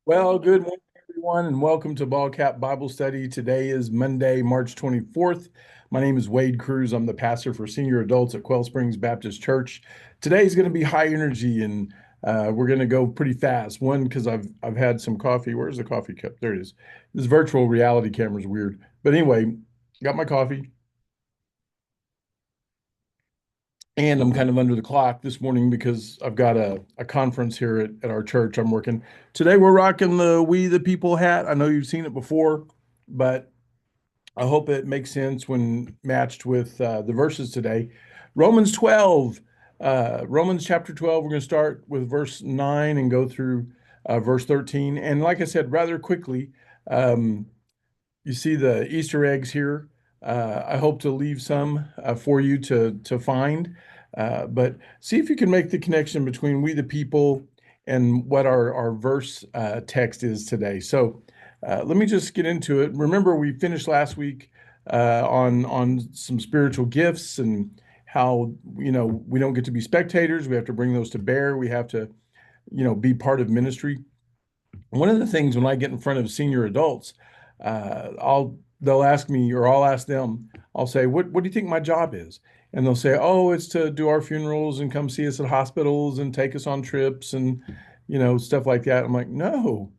Well, good morning, everyone, and welcome to BallCap Bible Study. Today is Monday, March 24th. My name is Wade Cruz. I'm the pastor for senior adults at Quail Springs Baptist Church. Today is going to be high energy, and we're going to go pretty fast. One, because I've had some coffee. Where's the coffee cup? There it is. This virtual reality camera is weird, but anyway, got my coffee. And I'm kind of under the clock this morning because I've got a conference here at our church I'm working. Today we're rocking the We the People hat. I know you've seen it before, but I hope it makes sense when matched with the verses today. Romans 12, Romans chapter 12, we're going to start with verse 9 and go through verse 13. And like I said, rather quickly, um, you see the Easter eggs here. I hope to leave some for you to find, but see if you can make the connection between we the people and what our verse text is today. So let me just get into it. Remember, we finished last week on some spiritual gifts and how we don't get to be spectators. We have to bring those to bear. We have to be part of ministry. One of the things when I get in front of senior adults, they'll ask me or I'll ask them, I'll say, what do you think my job is? And they'll say, oh, it's to do our funerals and come see us at hospitals and take us on trips and stuff like that. I'm like, no,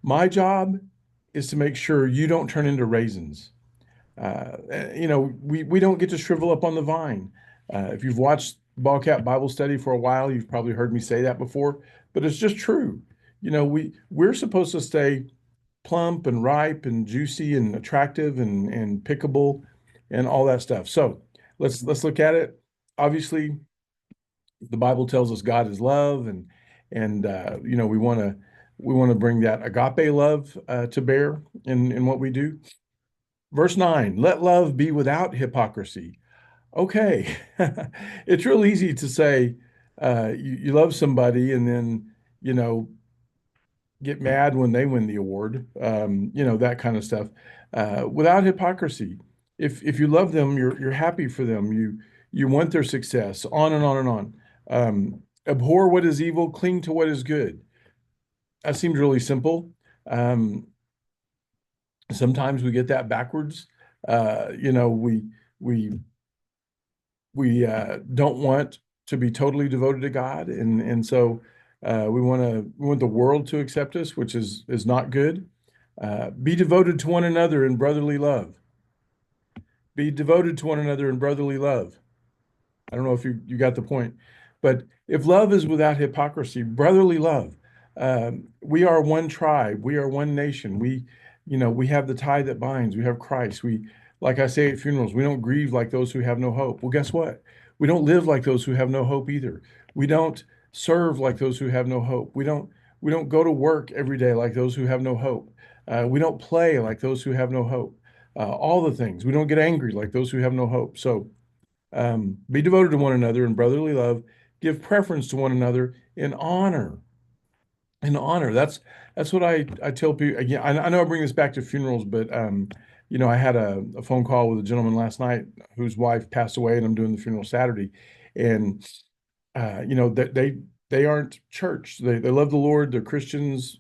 my job is to make sure you don't turn into raisins. We don't get to shrivel up on the vine. If you've watched BallCap Bible Study for a while, you've probably heard me say that before, but it's just true. We're supposed to stay plump and ripe and juicy and attractive and pickable and all that stuff. So let's look at it. Obviously, the Bible tells us God is love, and we want to bring that agape love to bear in what we do. Verse 9, let love be without hypocrisy. Okay. It's real easy to say you love somebody and then, you know, get mad when they win the award, that kind of stuff. Without hypocrisy. If you love them, you're happy for them. You want their success, on and on and on. Abhor what is evil, cling to what is good. That seems really simple. Um, Sometimes we get that backwards. We we don't want to be totally devoted to God, and so we want the world to accept us, which is not good. Be devoted to one another in brotherly love. Be devoted to one another in brotherly love. I don't know if you got the point, but if love is without hypocrisy, brotherly love, we are one tribe, we are one nation. We have the tie that binds. We have Christ. Like I say at funerals, we don't grieve like those who have no hope. Well, guess what? We don't live like those who have no hope either. We don't serve like those who have no hope. We don't go to work every day like those who have no hope. We don't play like those who have no hope. All the things. We don't get angry like those who have no hope. So be devoted to one another in brotherly love. Give preference to one another in honor. In honor. That's what I tell people. Again, I know I bring this back to funerals, but I had a phone call with a gentleman last night whose wife passed away, and I'm doing the funeral Saturday. And that they aren't church. They love the Lord. They're Christians.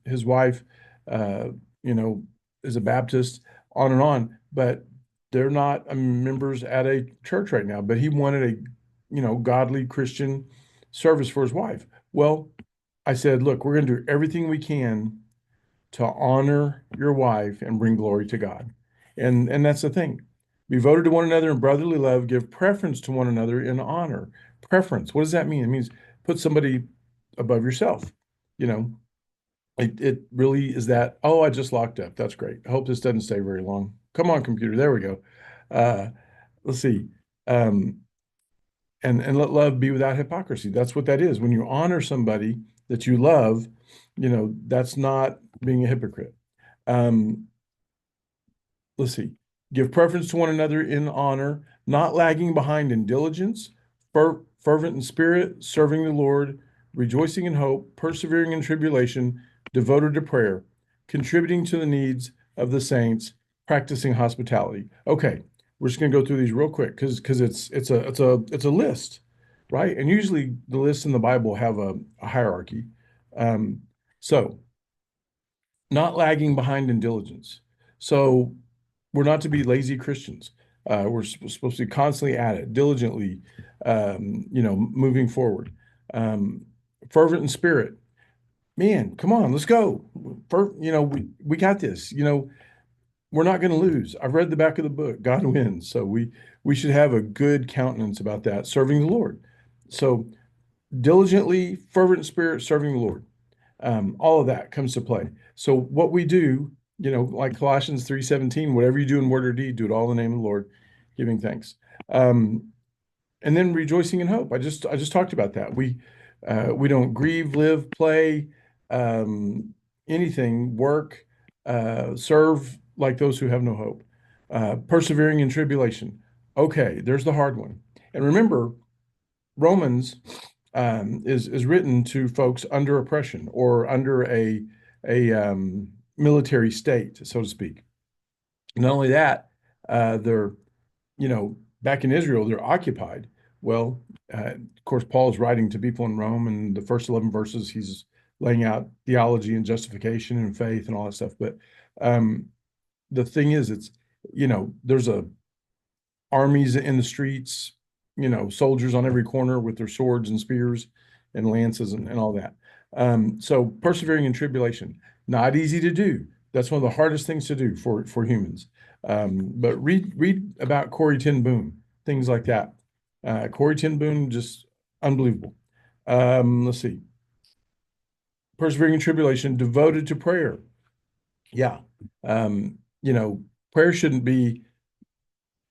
His wife, uh, you know, is a Baptist, on and on. But they're not members at a church right now. But he wanted a godly Christian service for his wife. Well, I said, look, we're going to do everything we can to honor your wife and bring glory to God. And that's the thing. Be devoted to one another in brotherly love, give preference to one another in honor. Preference, what does that mean? It means put somebody above yourself. You know, it really is that, oh, I just locked up. That's great. I hope this doesn't stay very long. Come on, computer. There we go. Uh, let's see. Um, and let love be without hypocrisy. That's what that is. When you honor somebody that you love, that's not being a hypocrite. Um, let's see. Give preference to one another in honor, not lagging behind in diligence, fervent in spirit, serving the Lord, rejoicing in hope, persevering in tribulation, devoted to prayer, contributing to the needs of the saints, practicing hospitality. Okay, we're just going to go through these real quick because it's a list, right? And usually the lists in the Bible have a hierarchy. Um, so. not lagging behind in diligence. So we're not to be lazy Christians. We're supposed to be constantly at it, diligently, moving forward. Um, Fervent in spirit. Man, come on, let's go. We got this. We're not going to lose. I've read the back of the book. God wins. So we should have a good countenance about that, serving the Lord. So diligently, fervent in spirit, serving the Lord. All of that comes to play. So what we do, like Colossians 3:17, whatever you do in word or deed, do it all in the name of the Lord, giving thanks. Um, and then rejoicing in hope. I just talked about that. We don't grieve, live, play, um, anything, work, serve like those who have no hope. Persevering in tribulation. Okay, there's the hard one. And remember, Romans is written to folks under oppression or under a military state, so to speak. Not only that, they're back in Israel, they're occupied. Well, of course, Paul is writing to people in Rome, and the first 11 verses, he's laying out theology and justification and faith and all that stuff. But um, the thing is, there's a armies in the streets, soldiers on every corner with their swords and spears and lances and all that. So persevering in tribulation, not easy to do. That's one of the hardest things to do for humans. But read about Corrie Ten Boom, things like that. Corrie Ten Boom, just unbelievable. Let's see. Persevering in tribulation, devoted to prayer. Yeah. Prayer shouldn't be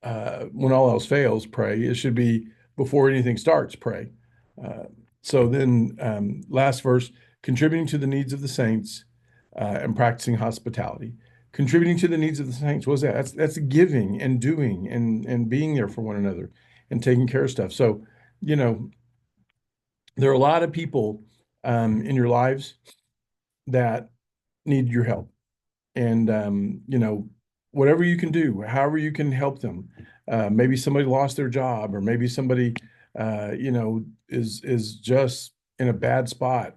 when all else fails, pray. It should be before anything starts, pray. Uh, so then, last verse, contributing to the needs of the saints and practicing hospitality. Contributing to the needs of the saints, what is that? That's giving and doing and being there for one another and taking care of stuff. So, you know, there are a lot of people in your lives that need your help. And whatever you can do, however you can help them. Maybe somebody lost their job, or maybe somebody is just in a bad spot.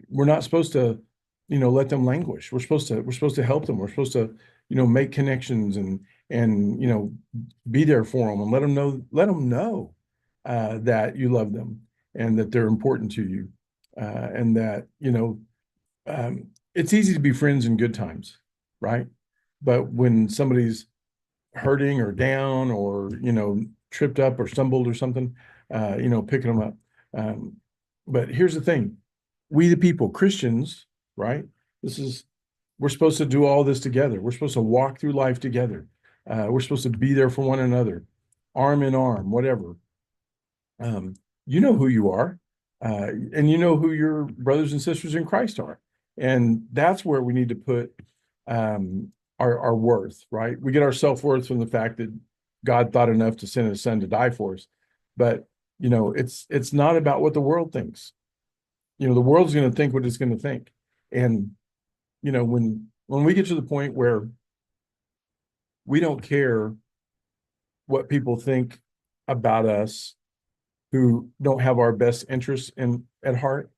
We're not supposed to let them languish. We're supposed to help them. We're supposed to make connections and be there for them and let them know that you love them and that they're important to you, and that it's easy to be friends in good times, right? But when somebody's hurting or down or, tripped up or stumbled or something, picking them up. But here's the thing. We, the people, Christians, right? This is, we're supposed to do all this together. We're supposed to walk through life together. We're supposed to be there for one another, arm in arm, whatever. um, you know who you are, and you know who your brothers and sisters in Christ are. And that's where we need to put um, our worth, right? We get our self-worth from the fact that God thought enough to send his son to die for us. But, it's not about what the world thinks. The world's going to think what it's going to think. And, when we get to the point where we don't care what people think about us who don't have our best interests at heart,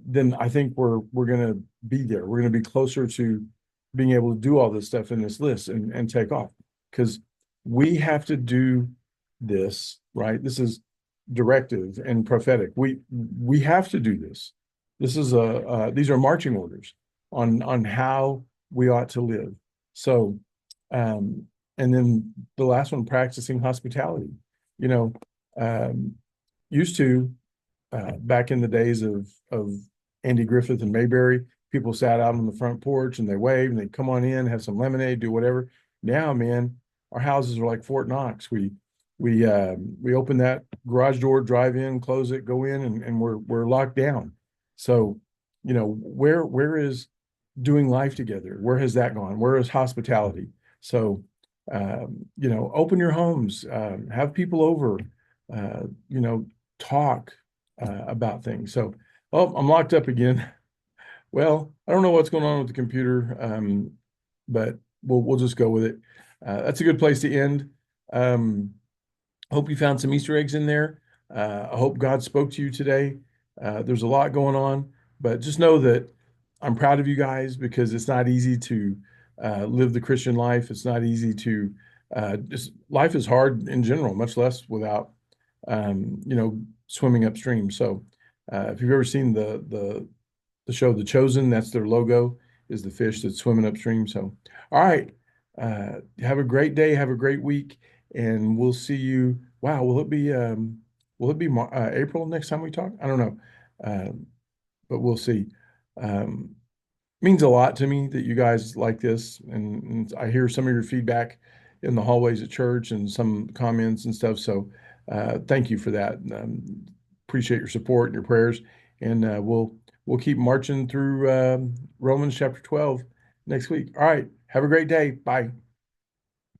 then I think we're going to be there. We're going to be closer to being able to do all this stuff in this list and take off, because we have to do this, right? This is directive and prophetic. We have to do this. This is these are marching orders on how we ought to live. So, um, and then the last one, practicing hospitality. You know, used to back in the days of Andy Griffith and Mayberry, people sat out on the front porch and they waved and they'd come on in, have some lemonade, do whatever. Now, man, our houses are like Fort Knox. We open that garage door, drive in, close it, go in, and we're locked down. So, where is doing life together? Where has that gone? Where is hospitality? So, open your homes, have people over, talk about things. So, oh, I'm locked up again. Well, I don't know what's going on with the computer, but we'll just go with it. That's a good place to end. Hope you found some Easter eggs in there. I hope God spoke to you today. There's a lot going on, but just know that I'm proud of you guys because it's not easy to live the Christian life. It's not easy to just life is hard in general, much less without swimming upstream. So if you've ever seen the show The Chosen, that's their logo is the fish that's swimming upstream. So all right, have a great day, have a great week, and we'll see you. Wow, will it be April next time we talk? I don't know, but we'll see. Um, Means a lot to me that you guys like this, and I hear some of your feedback in the hallways at church and some comments and stuff. So thank you for that. Appreciate your support and your prayers, and we'll keep marching through Romans chapter 12 next week. All right, have a great day. Bye.